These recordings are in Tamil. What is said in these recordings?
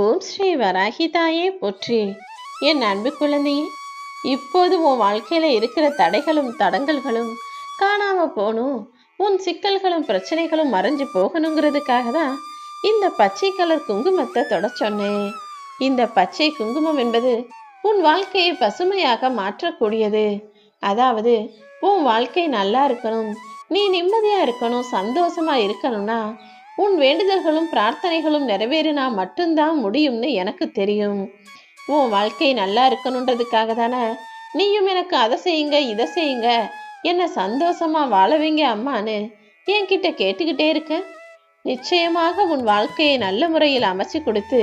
ஓம் ஸ்ரீ வராகி தாயே போற்றி. என் அன்பு குழந்தையே, இப்போது உன் வாழ்க்கையில இருக்கிற தடைகளும் தடங்கல்களும் காணாம போகணும், உன் சிக்கல்களும் பிரச்சனைகளும் மறைஞ்சு போகணுங்கிறதுக்காக தான் இந்த பச்சை கலர் குங்குமத்தை தொட சொன்னேன். இந்த பச்சை குங்குமம் என்பது உன் வாழ்க்கையை பசுமையாக மாற்றக்கூடியது. அதாவது உன் வாழ்க்கை நல்லா இருக்கணும், நீ நிம்மதியா இருக்கணும், சந்தோஷமா இருக்கணும்னா உன் வேண்டுதல்களும் பிரார்த்தனைகளும் நிறைவேறினா மட்டும்தான் முடியும்னு எனக்கு தெரியும். உன் வாழ்க்கை நல்லா இருக்கணுன்றதுக்காக தானே நீயும் எனக்கு அதை செய்யுங்க இதை செய்யுங்க, என்ன சந்தோஷமா வாழ வைங்க அம்மான்னு என்கிட்ட கேட்டுக்கிட்டே இருக்க. நிச்சயமாக உன் வாழ்க்கையை நல்ல முறையில் அமைச்சு கொடுத்து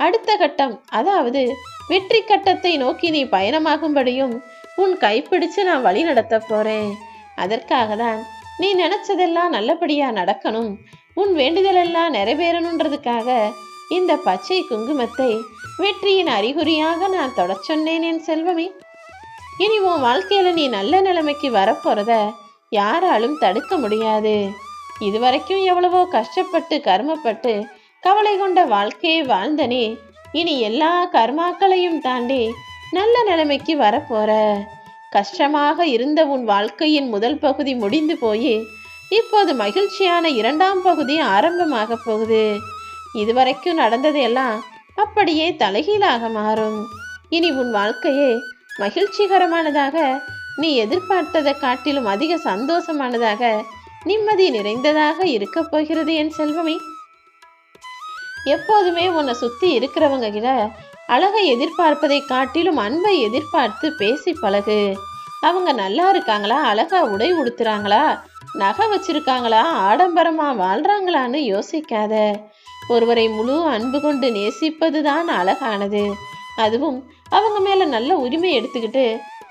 அடுத்த கட்டம், அதாவது வெற்றி கட்டத்தை நோக்கி நீ பயணமாகும்படியும் உன் கைப்பிடிச்சு நான் வழி நடத்த போறேன். அதற்காக தான் நீ நினைச்சதெல்லாம் நல்லபடியா நடக்கணும், உன் வேண்டுதல் எல்லாம் நிறைவேறணுன்றதுக்காக இந்த பச்சை குங்குமத்தை வெற்றியின் அறிகுறியாக நான் தொட சொன்னேன் என் செல்வமே. இனி உன் வாழ்க்கையில நீ நல்ல நிலைமைக்கு வரப்போறத யாராலும் தடுக்க முடியாது. இதுவரைக்கும் எவ்வளவோ கஷ்டப்பட்டு கர்மப்பட்டு கவலை கொண்ட வாழ்க்கையை வாழ்ந்த நீ இனி எல்லா கர்மாக்களையும் தாண்டி நல்ல நிலைமைக்கு வரப்போற. கஷ்டமாக இருந்த உன் வாழ்க்கையின் முதல் பகுதி முடிந்து போய் இப்போது மகிழ்ச்சியான இரண்டாம் பகுதி ஆரம்பமாக போகுது. இதுவரைக்கும் நடந்தது எல்லாம் அப்படியே தலைகீழாக மாறும். இனி உன் வாழ்க்கையே மகிழ்ச்சிகரமானதாக, நீ எதிர்பார்த்ததை காட்டிலும் அதிக சந்தோஷமானதாக, நிம்மதி நிறைந்ததாக இருக்க போகிறது என் செல்வமே. எப்போதுமே உன்னை சுத்தி இருக்கிறவங்க கிட்ட அழகை எதிர்பார்ப்பதை காட்டிலும் அன்பை எதிர்பார்த்து பேசி பழகு. அவங்க நல்லா இருக்காங்களா, அழகா உடை உடுத்துறாங்களா, நகை வச்சிருக்காங்களா, ஆடம்பரமா வாழ்றாங்களான்னு யோசிக்காத. ஒருவரை முழு அன்பு கொண்டு நேசிப்பதுதான் அழகானது. அதுவும் அவங்க மேல நல்ல உரிமை எடுத்துக்கிட்டு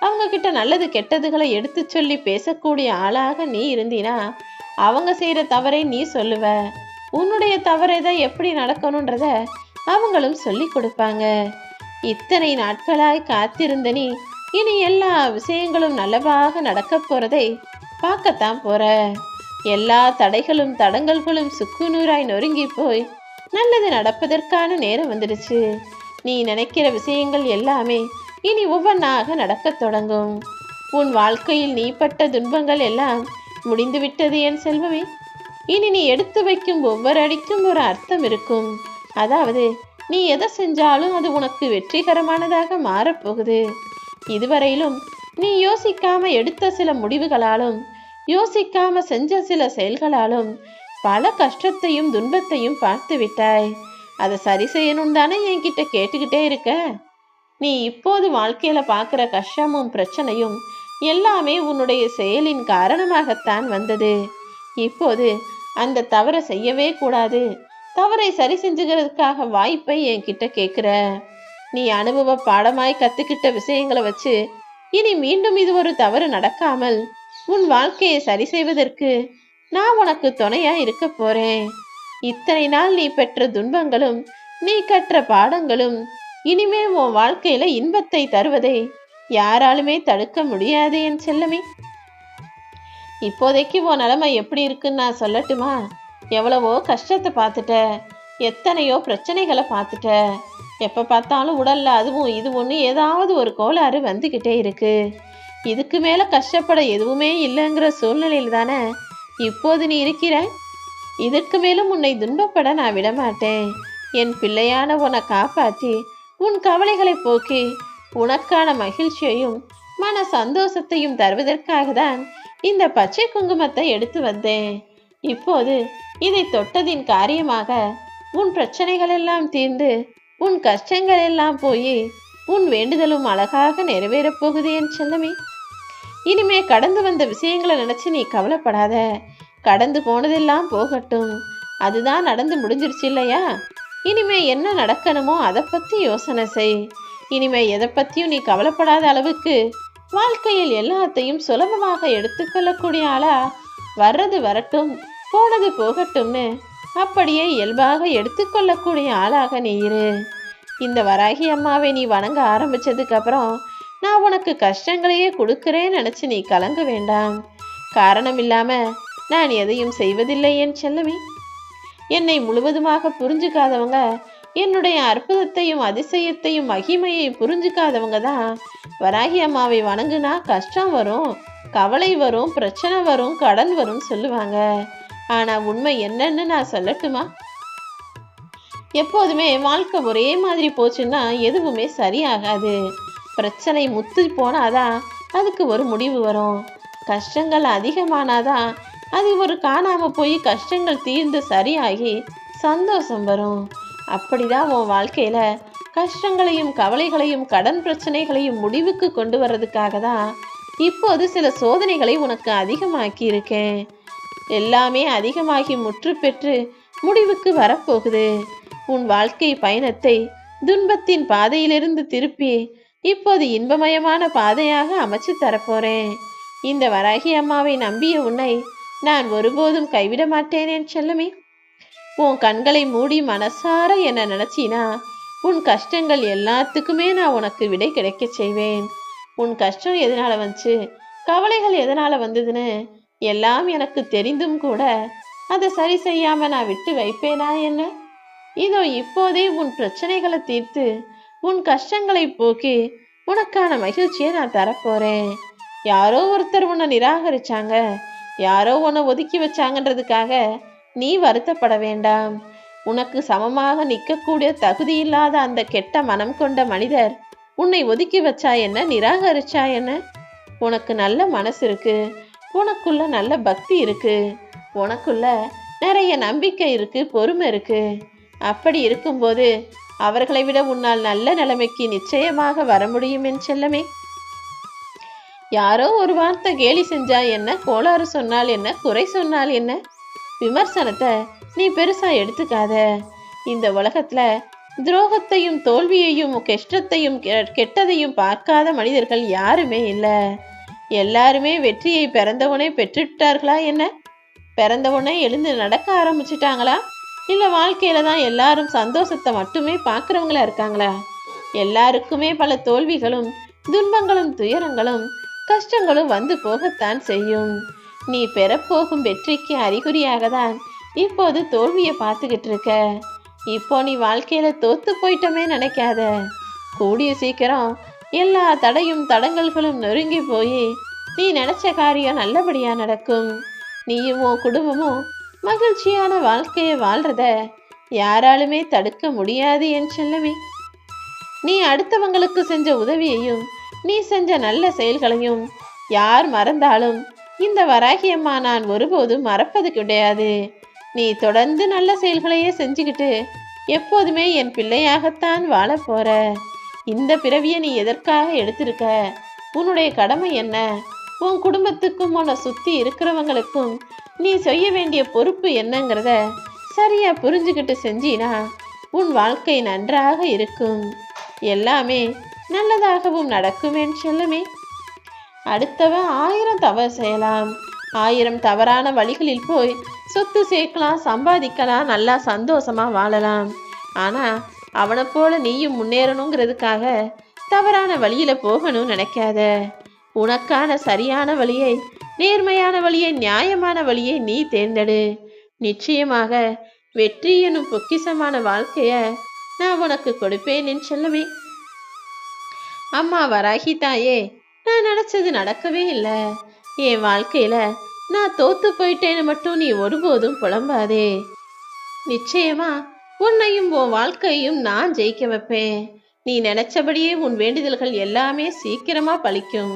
அவங்க கிட்ட நல்லது கெட்டதுகளை எடுத்து சொல்லி பேசக்கூடிய ஆளாக நீ இருந்தீனா அவங்க செய்யற தவறை நீ சொல்லுவ. உன்னுடைய தவறை தான் எப்படி நடக்கணும்ன்றத அவங்களும் சொல்லி கொடுப்பாங்க. இத்தனை நாட்களாய் காத்திருந்த நீ இனி எல்லா விஷயங்களும் நல்லவாக நடக்க போறதை பார்க்கத்தான் போற. எல்லா தடைகளும் தடங்கல்களும் சுக்குநூறாய் நொறுங்கி போய் நல்லது நடப்பதற்கான நேரம் வந்துடுச்சு. நீ நினைக்கிற விஷயங்கள் எல்லாமே இனி ஒவ்வொன்றாக நடக்க தொடங்கும். உன் வாழ்க்கையில் நீ பட்ட துன்பங்கள் எல்லாம் முடிந்துவிட்டது என் செல்வமே. இனி நீ எடுத்து வைக்கும் ஒவ்வொரு அடிக்கும் ஒரு அர்த்தம் இருக்கும். அதாவது நீ எதை செஞ்சாலும் அது உனக்கு வெற்றிகரமானதாக மாறப்போகுது. இதுவரையிலும் நீ யோசிக்காம எடுத்த சில முடிவுகளாலும் யோசிக்காம செஞ்ச சில செயல்களாலும் பல கஷ்டத்தையும் துன்பத்தையும் பார்த்து விட்டாய். அதை சரி செய்யணும் தானே என்கிட்ட கேட்டுக்கிட்டே இருக்க. நீ இப்போது வாழ்க்கையில பார்க்குற கஷ்டமும் பிரச்சனையும் எல்லாமே உன்னுடைய செயலின் காரணமாகத்தான் வந்தது. இப்போது அந்த தவறை செய்யவே கூடாது, தவறை சரி செஞ்சுக்கிறதுக்காக வாய்ப்பை என்கிட்ட கேட்குற. நீ அனுபவ பாடமாய் கத்துக்கிட்ட விஷயங்களை வச்சு இனி மீண்டும் இது ஒரு தவறு நடக்காமல் உன் வாழ்க்கையை சரி செய்வதற்கு நான் உனக்கு துணையா இருக்க போறேன். இத்தனை நாள் நீ பெற்ற துன்பங்களும் நீ கற்ற பாடங்களும் இனிமே உன் வாழ்க்கையில இன்பத்தை தருவதை யாராலுமே தடுக்க முடியாது என் செல்லமே. இப்போதைக்கு உன் நிலைமை எப்படி இருக்குன்னு நான் சொல்லட்டுமா? எவ்வளவோ கஷ்டத்தை பார்த்துட்ட, எத்தனையோ பிரச்சனைகளை பார்த்துட்ட, எப்ப பார்த்தாலும் உடல்ல அதுவும் இது ஒண்ணு ஏதாவது ஒரு கோளாறு வந்துகிட்டே இருக்கு. இதுக்கு மேல கஷ்டப்பட எதுவுமே இல்லைங்கிற சூழ்நிலையில் தானே இப்போது நீ இருக்கிற. இதற்கு மேலும் உன்னை துன்பப்பட நான் விடமாட்டேன். என் பிள்ளையான உன்னை காப்பாற்றி உன் கவலைகளை போக்கி உனக்கான மகிழ்ச்சியையும் மன சந்தோஷத்தையும் தருவதற்காக தான் இந்த பச்சை குங்குமத்தை எடுத்து வந்தேன். இப்போது இதை தொட்டதின் காரியமாக உன் பிரச்சனைகள் எல்லாம் தீர்ந்து உன் கஷ்டங்கள் எல்லாம் போய் உன் வேண்டுதலும் அழகாக நிறைவேறப் போகுது என் செல்லமே. இனிமே கடந்து வந்த விஷயங்களை நினைச்சு நீ கவலைப்படாத. கடந்து போனதெல்லாம் போகட்டும், அதுதான் நடந்து முடிஞ்சிருச்சு இல்லையா? இனிமே என்ன நடக்கணுமோ அதை பத்தி யோசனை செய். இனிமே எதை பத்தியும் நீ கவலைப்படாத அளவுக்கு வாழ்க்கையில் எல்லாத்தையும் சுலபமாக எடுத்துக்கொள்ளக்கூடிய ஆளா வர்றது வரட்டும், போனது போகட்டும்னு அப்படியே இயல்பாக எடுத்துக்கொள்ளக்கூடிய ஆளாக நீ இரு. இந்த வராகி அம்மாவை நீ வணங்க ஆரம்பிச்சதுக்கு அப்புறம் நான் உனக்கு கஷ்டங்களையே கொடுக்கிறேன்னு நினைச்சு நீ கலங்க வேண்டாம். காரணம் இல்லாம நான் எதையும் செய்வதில்லை என் செல்லமே. என்னை முழுவதுமாக புரிஞ்சுக்காதவங்க என்னுடைய அற்புதத்தையும் அதிசயத்தையும் மகிமையை புரிஞ்சுக்காதவங்க தான் வராகி அம்மாவை வணங்குனா கஷ்டம் வரும், கவலை வரும், பிரச்சனை வரும், கடன் வரும் சொல்லுவாங்க. ஆனா உண்மை என்னன்னு நான் சொல்லட்டுமா? எப்போதுமே வாழ்க்கை ஒரே மாதிரி போச்சுன்னா எதுவுமே சரியாகாது. பிரச்சனை முத்தி போனாதான் அதுக்கு ஒரு முடிவு வரும். கஷ்டங்கள் அதிகமானாதான் அது ஒரு காணாம போய் கஷ்டங்கள் தீர்ந்து சரியாகி சந்தோஷம் வரும். அப்படிதான் உன் வாழ்க்கையில கஷ்டங்களையும் கவலைகளையும் கடன் பிரச்சனைகளையும் முடிவுக்கு கொண்டு வர்றதுக்காக தான் இப்போது சில சோதனைகளை உனக்கு அதிகமாக்கி இருக்கேன். எல்லாமே அதிகமாகி முற்று பெற்று முடிவுக்கு வரப்போகுது. உன் வாழ்க்கை பயணத்தை துன்பத்தின் பாதையிலிருந்து திருப்பி இப்போது இன்பமயமான பாதையாக அமைச்சு தரப்போறேன். இந்த வராகி அம்மாவை நம்பிய உன்னை நான் ஒருபோதும் கைவிட மாட்டேன் என் செல்லமே. உன் கண்களை மூடி மனசார என்ன நினைச்சினா உன் கஷ்டங்கள் எல்லாத்துக்குமே நான் உனக்கு விடை கிடைக்க செய்வேன். உன் கஷ்டம் எதனால வந்துச்சு, கவலைகள் எதனால வந்ததுன்னு எல்லாம் எனக்கு தெரிந்தும் கூட அதை சரி செய்யாம நான் விட்டு வைப்பேனா என்ன? இதோ இப்போதே உன் பிரச்சனைகளை தீர்த்து உன் கஷ்டங்களை போக்கி உனக்கான மகிழ்ச்சியை நான் தரப்போறேன். யாரோ ஒருத்தர் உன்னை நிராகரிச்சாங்க, யாரோ உன்னை ஒதுக்கி வச்சாங்கன்றதுக்காக நீ வருத்தப்பட வேண்டாம். உனக்கு சமமாக நிற்கக்கூடிய தகுதி இல்லாத அந்த கெட்ட மனம் கொண்ட மனிதர் உன்னை ஒதுக்கி வச்சா என்ன, நிராகரிச்சா என்ன? உனக்கு நல்ல மனசு இருக்கு, உனக்குள்ள நல்ல பக்தி இருக்கு, உனக்குள்ள நிறைய நம்பிக்கை இருக்கு, பொறுமை இருக்கு. அப்படி இருக்கும்போது அவர்களை விட உன்னால் நல்ல நிலைமைக்கு நிச்சயமாக வர முடியும் என் செல்லமே. யாரோ ஒரு வார்த்தை கேலி செஞ்சா என்ன, கோளாறு சொன்னால் என்ன, குறை சொன்னால் என்ன, விமர்சனத்தை நீ பெருசா எடுத்துக்காத. இந்த உலகத்துல துரோகத்தையும் தோல்வியையும் கஷ்டத்தையும் கெட்டதையும் பார்க்காத மனிதர்கள் யாருமே இல்லை. எல்லாருமே வெற்றியை பிறந்தவனே பெற்றுட்டார்களா என்ன? பிறந்தவனே எழுந்து நடக்க ஆரம்பிச்சிட்டாங்களா? இல்லை வாழ்க்கையில தான் எல்லாரும் சந்தோஷத்தை மட்டுமே பார்க்குறவங்களா இருக்காங்களா? எல்லாருக்குமே பல தோல்விகளும் துன்பங்களும் துயரங்களும் கஷ்டங்களும் வந்து போகத்தான் செய்யும். நீ பெறப்போகும் வெற்றிக்கு அறிகுறியாக தான் இப்போது தோல்வியை பார்த்துக்கிட்டு இருக்க. இப்போ நீ வாழ்க்கையில தோத்து போயிட்டமே நினைக்காத. கூடிய சீக்கிரம் எல்லா தடையும் தடங்கல்களும் நொறுங்கி போய் நீ நினைச்ச காரியம் நல்லபடியா நடக்கும். நீயும் உன் குடும்பமும் மகிழ்ச்சியான வாழ்க்கையை வாழ்றத யாராலுமே தடுக்க முடியாது என் செல்லமே. நீ அடுத்தவங்களுக்கு செஞ்ச உதவியையும் நீ செஞ்ச நல்ல செயல்களையும் யார் மறந்தாலும் இந்த வராகி அம்மா நான் ஒருபோதும் மறப்பது கிடையாது. நீ தொடர்ந்து நல்ல செயல்களையே செஞ்சுக்கிட்டு எப்போதுமே என் பிள்ளையாகத்தான் வாழ போற. இந்த பிறவியை நீ எதற்காக எடுத்திருக்க, உன்னுடைய கடமை என்ன, உன் குடும்பத்துக்கும் உன்னை சுத்தி இருக்கிறவங்களுக்கும் நீ செய்ய வேண்டிய பொறுப்பு என்னங்கிறத சரியா புரிஞ்சுக்கிட்டு செஞ்சினா உன் வாழ்க்கை நன்றாக இருக்கும். எல்லாமே நல்லதாகவும் நடக்கும் என் செல்லமே. அடுத்தவன் 1000 தவறு செய்யலாம், 1000 தவறான வழிகளில் போய் சொத்து சேர்க்கலாம், சம்பாதிக்கலாம், நல்லா சந்தோஷமா வாழலாம். ஆனா அவனை போல நீயும் முன்னேறணுங்கிறதுக்காக தவறான வழியில போகணும்னு நினைக்காத. உனக்கான சரியான வழியை, நேர்மையான வழியை, நியாயமான வழியை நீ தேர்ந்தெடு. நிச்சயமாக வெற்றி எனும் பொக்கிசமான வாழ்க்கைய நான் உனக்கு கொடுப்பேன் என் செல்லமே. அம்மா வராகி தாயே, நான் நினைச்சது நடக்கவே இல்லை. என் வாழ்க்கையில நான் தோத்து போயிட்டேன்னு மட்டும் நீ ஒருபோதும் புலம்பாதே. நிச்சயமா உன்னையும் உன் வாழ்க்கையும் நான் ஜெயிக்க வைப்பேன். நீ நினைச்சபடியே உன் வேண்டுதல்கள் எல்லாமே சீக்கிரமா பலிக்கும்.